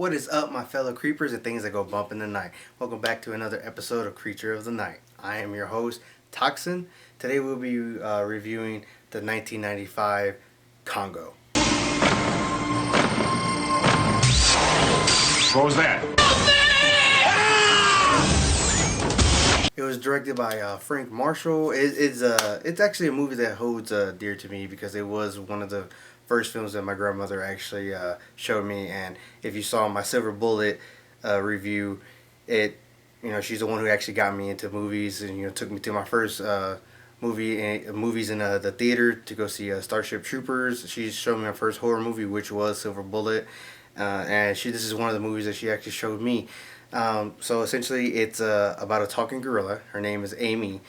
What is up, my fellow creepers and things that go bump in the night? Welcome back to another episode of Creature of the Night. I am your host, Toxin. Today we'll be reviewing the 1995 Congo. What was that? It was directed by Frank Marshall. It's actually a movie that holds dear to me because it was one of the first films that my grandmother actually showed me. And if you saw my Silver Bullet review, she's the one who actually got me into movies and took me to my first movies in the theater to go see Starship Troopers. She showed me my first horror movie, which was Silver Bullet, and this is one of the movies that she actually showed me. So essentially, it's about a talking gorilla. Her name is Amy.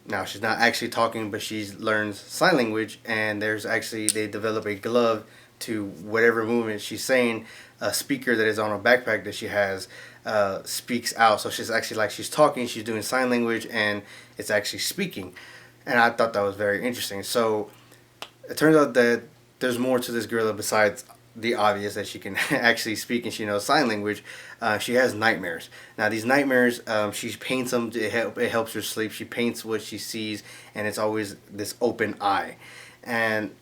Now she's not actually talking, but she learns sign language, and they develop a glove to whatever movement she's saying. A speaker that is on a backpack that she has speaks out, so she's actually like she's talking, she's doing sign language, and it's actually speaking. And I thought that was very interesting. So it turns out that there's more to this gorilla besides the obvious that she can actually speak and she knows sign language. She has nightmares. Now these nightmares, she paints them. It helps her sleep. She paints what she sees, and it's always this open eye. And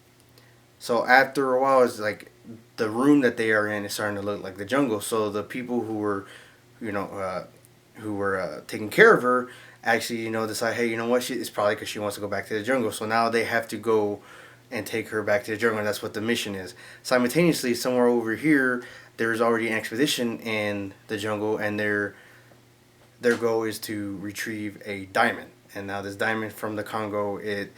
so after a while, it's like the room that they are in is starting to look like the jungle. So the people who were, taking care of her actually, decide, hey, you know what? It's probably because she wants to go back to the jungle. So now they have to go and take her back to the jungle, and that's what the mission is. Simultaneously, somewhere over here, there's already an expedition in the jungle, and their goal is to retrieve a diamond. And now this diamond from the Congo, it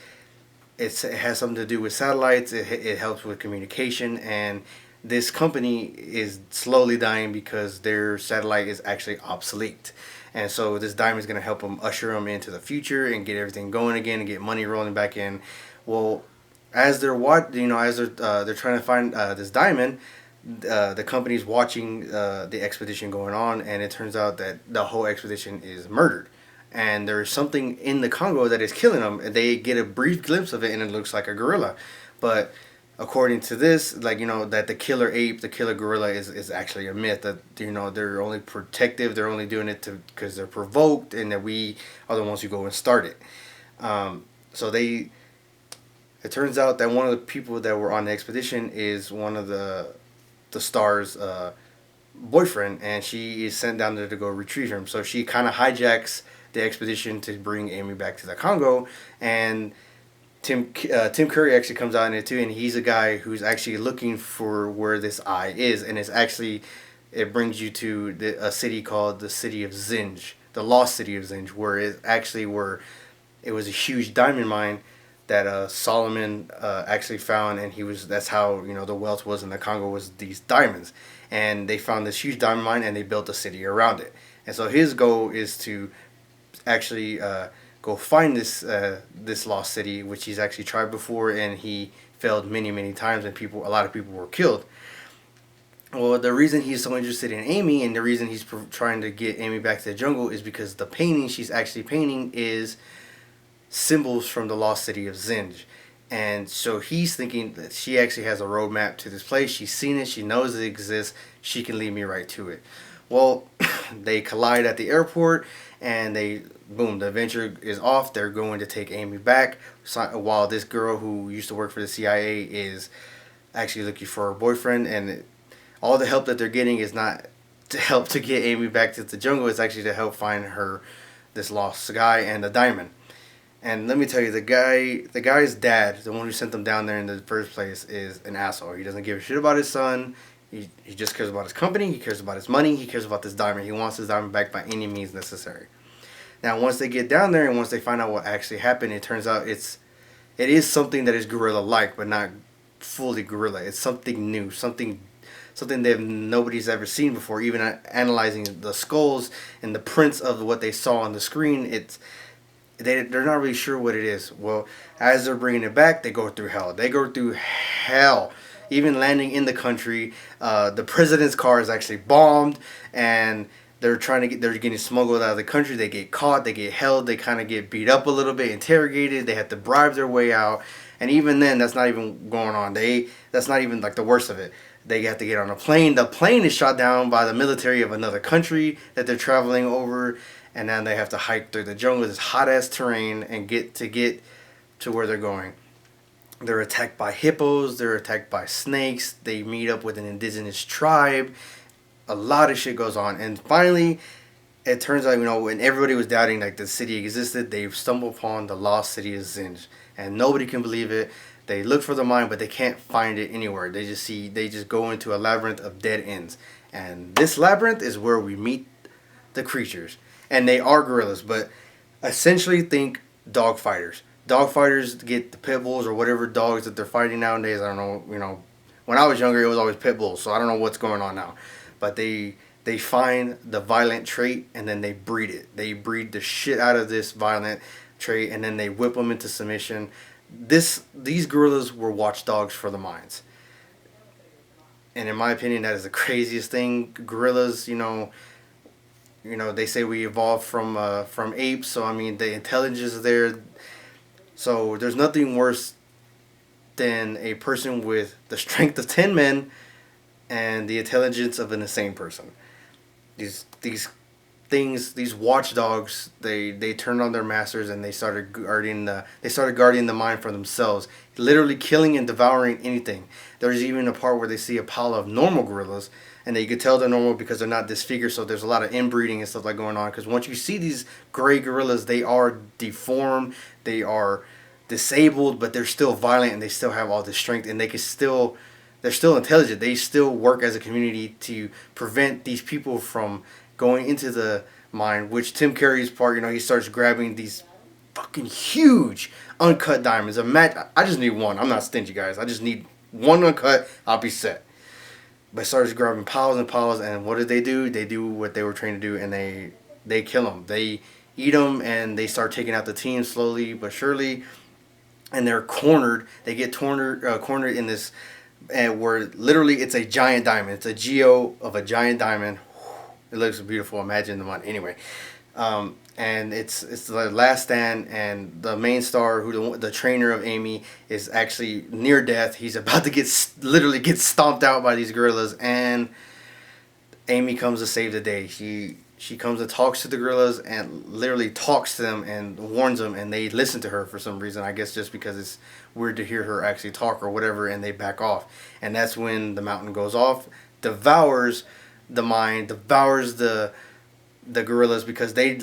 has something to do with satellites. It helps with communication, and this company is slowly dying because their satellite is actually obsolete. And so this diamond is going to help them usher them into the future and get everything going again and get money rolling back in. Well, as they're they're trying to find this diamond, the company's watching the expedition going on, and it turns out that the whole expedition is murdered, and there's something in the Congo that is killing them. And they get a brief glimpse of it, and it looks like a gorilla, but according to this, that the killer ape, the killer gorilla is actually a myth. That they're only protective, they're only doing it because they're provoked, and that we are the ones who go and start it. It turns out that one of the people that were on the expedition is one of the star's boyfriend, and she is sent down there to go retrieve him. So she kind of hijacks the expedition to bring Amy back to the Congo, and Tim Curry actually comes out in it too, and he's a guy who's actually looking for where this eye is, and it brings you to a city called the City of Zinj, the Lost City of Zinj, where it was a huge diamond mine that Solomon actually found, and that's how the wealth was in the Congo, was these diamonds. And they found this huge diamond mine, and they built a city around it. And so his goal is to actually go find this lost city, which he's actually tried before, and he failed many times, and a lot of people were killed. Well, the reason he's so interested in Amy, and the reason he's trying to get Amy back to the jungle, is because the painting she's actually painting is symbols from the lost city of Zinj. And so he's thinking that she actually has a roadmap to this place. She's seen it, she knows it exists, she can lead me right to it. Well, they collide at the airport, and the adventure is off. They're going to take Amy back, while this girl who used to work for the CIA is actually looking for her boyfriend. And all the help that they're getting is not to help to get Amy back to the jungle, it's actually to help find this lost guy and the diamond. And let me tell you, the guy's dad, the one who sent them down there in the first place, is an asshole. He doesn't give a shit about his son. He just cares about his company. He cares about his money. He cares about this diamond. He wants his diamond back by any means necessary. Now, once they get down there and once they find out what actually happened, it turns out it is something that is gorilla-like, but not fully gorilla. It's something new, something that nobody's ever seen before. Even analyzing the skulls and the prints of what they saw on the screen, they're not really sure what it is. Well, as they're bringing it back, they go through hell. Even landing in the country, the president's car is actually bombed, and they're getting smuggled out of the country. They get caught, they get held, they kind of get beat up a little bit, interrogated. They have to bribe their way out, and even then, that's not even going on. That's not even like the worst of it. They have to get on a plane. The plane is shot down by the military of another country that they're traveling over, and then they have to hike through the jungle, this hot ass terrain, and get to where they're going. They're attacked by hippos. They're attacked by snakes. They meet up with an indigenous tribe. A lot of shit goes on, and finally, it turns out, when everybody was doubting like the city existed, they stumble upon the lost city of Zinj, and nobody can believe it. They look for the mine, but they can't find it anywhere. They just go into a labyrinth of dead ends, and this labyrinth is where we meet the creatures, and they are gorillas, but essentially think dog fighters. Dog fighters get the pit bulls or whatever dogs that they're fighting nowadays. I don't know. When I was younger, it was always pit bulls, so I don't know what's going on now, but they find the violent trait and then they breed it. They breed the shit out of this violent trait and then they whip them into submission. These gorillas were watchdogs for the mines. And in my opinion, that is the craziest thing. Gorillas, they say we evolved from apes, so I mean the intelligence is there. So there's nothing worse than a person with the strength of 10 men and the intelligence of an insane person. These watchdogs, they turned on their masters and they started guarding the mine for themselves, literally killing and devouring anything. There's even a part where they see a pile of normal gorillas, and you could tell they're normal because they're not disfigured. So there's a lot of inbreeding and stuff like going on. Because once you see these gray gorillas, they are deformed, they are disabled, but they're still violent and they still have all this strength, and they're still intelligent. They still work as a community to prevent these people from going into the mine, which Tim Curry's part, he starts grabbing these fucking huge uncut diamonds. I just need one. I'm not stingy, guys. I just need one uncut. I'll be set. But starts grabbing piles and piles, and what did they do? They do what they were trained to do, and they kill them. They eat them, and they start taking out the team slowly but surely, and they're cornered. They get cornered in this, where literally it's a giant diamond. It's a geo of a giant diamond. It looks beautiful. Imagine the money. Anyway, and it's the last stand, and the main star, who the trainer of Amy, is actually near death. He's about to literally get stomped out by these gorillas, and Amy comes to save the day. She comes and talks to the gorillas and literally talks to them and warns them, and they listen to her for some reason. I guess just because it's weird to hear her actually talk or whatever, and they back off. And that's when the mountain goes off, devours the mine, devours the gorillas, because they're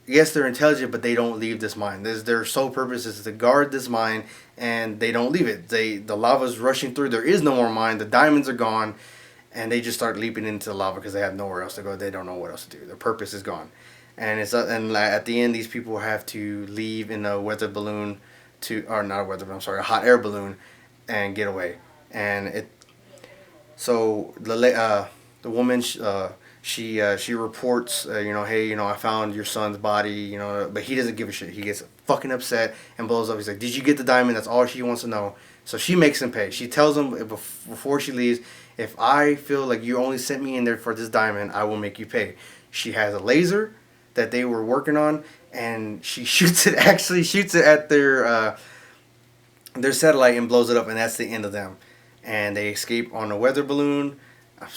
intelligent, but they don't leave this mine. Their sole purpose is to guard this mine, and they don't leave it. The lava's rushing through. There is no more mine. The diamonds are gone, and they just start leaping into the lava because they have nowhere else to go. They don't know what else to do. Their purpose is gone, and at the end, these people have to leave in a weather balloon a hot air balloon, and get away. And the woman, she reports, hey, I found your son's body, but he doesn't give a shit. He gets fucking upset and blows up. He's like, did you get the diamond? That's all she wants to know. So she makes him pay. She tells him before she leaves, if I feel like you only sent me in there for this diamond, I will make you pay. She has a laser that they were working on, and she shoots it at their satellite and blows it up, and that's the end of them. And they escape on a weather balloon.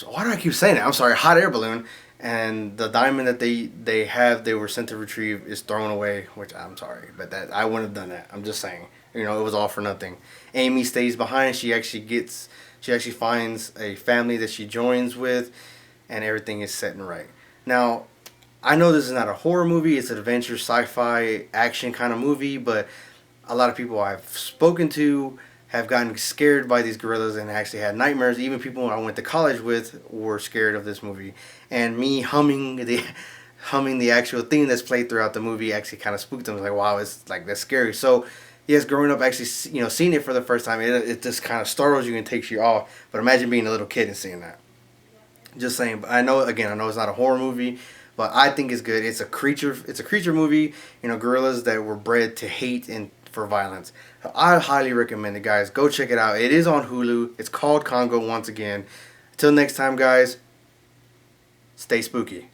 Why do I keep saying that? I'm sorry, hot air balloon. And the diamond that they were sent to retrieve is thrown away, which I'm sorry, but that I wouldn't have done that. I'm just saying, it was all for nothing. Amy stays behind. She actually finds a family that she joins with, and everything is set and right. Now, I know this is not a horror movie. It's an adventure, sci-fi, action kind of movie, but a lot of people I've spoken to have gotten scared by these gorillas and actually had nightmares. Even people I went to college with were scared of this movie. And me humming the actual theme that's played throughout the movie actually kind of spooked them. I was like, wow, it's like that's scary. So yes, growing up, actually seeing it for the first time, it just kind of startles you and takes you off. But imagine being a little kid and seeing that. Just saying. But I know it's not a horror movie, but I think it's good. It's a creature movie. Gorillas that were bred to hate and for violence. I highly recommend it, guys. Go check it out. It is on Hulu. It's called Congo once again. Until next time, guys, stay spooky.